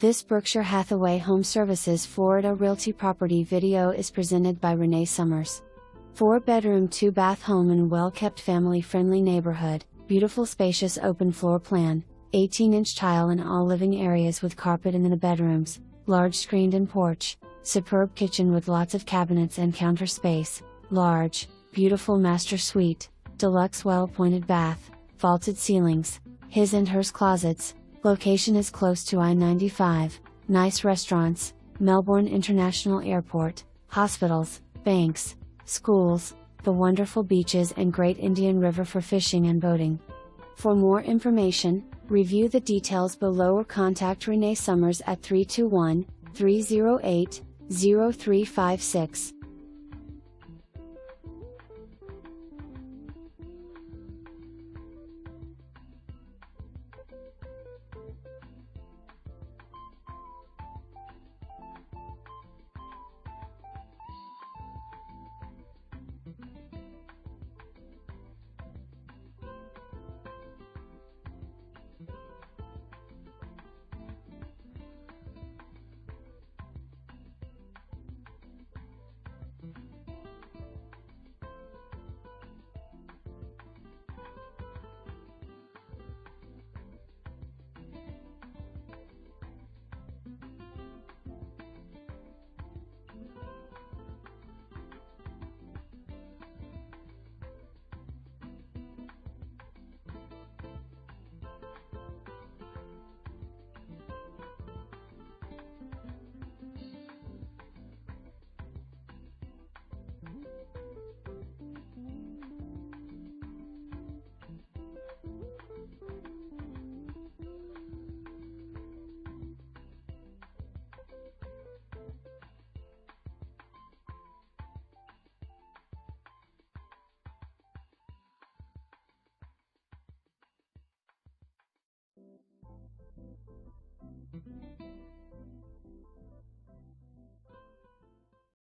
This Berkshire Hathaway HomeServices Florida Realty property video is presented by Renee Sommers. 4-bedroom 2-bath home in well-kept family-friendly neighborhood, beautiful spacious open floor plan, 18-inch tile in all living areas with carpet in the bedrooms, large screened-in porch, superb kitchen with lots of cabinets and counter space, large, beautiful master suite, deluxe well-appointed bath, vaulted ceilings, his and hers closets. Location is close to I-95, nice restaurants, Melbourne International Airport, hospitals, banks, schools, the wonderful beaches and Great Indian River for fishing and boating. For more information, review the details below or contact Renee Sommers at 321-308-0356.